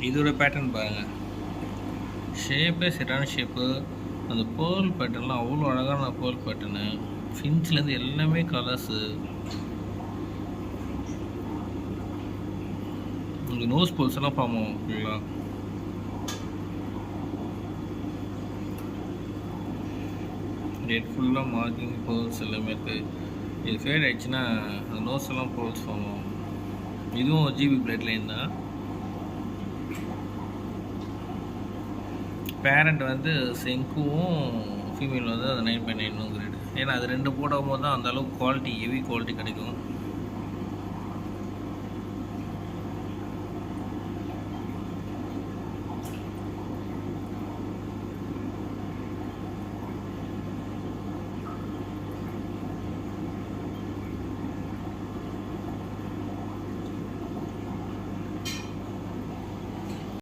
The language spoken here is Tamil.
இதோட பேட்டர்ன் பாருங்கள், ஷேப்பே செட்டான ஷேப்பு. அந்த பேர்ல் பேட்டர்ன்லாம் அவ்வளோ அழகான பேர்ல் பேட்டர்னு. ஃபின்ச்லேருந்து எல்லாமே கலர்ஸு. உங்களுக்கு நோஸ் போல்ஸ் எல்லாம் ஃபார்ம் ஆகும் ஃபுல்லாக. டேட் ஃபுல்லாக மார்க்கிங் பேர்ல்ஸ் எல்லாமே இருக்குது. இது ஃபேட் ஆகிடுச்சுன்னா அந்த நோஸ் எல்லாம் பேர்ல்ஸ் ஃபார்ம் ஆகும். இதுவும் ஜிபி பிளட் லைன் தான். பேரண்ட் வந்து செங்குவும் ஃபீமேல் வந்து அது 9.9 கிரேடு. ஏன்னா அது ரெண்டு போடும் போது தான் அந்தளவுக்கு குவாலிட்டி, ஹெவி குவாலிட்டி கிடைக்கும்.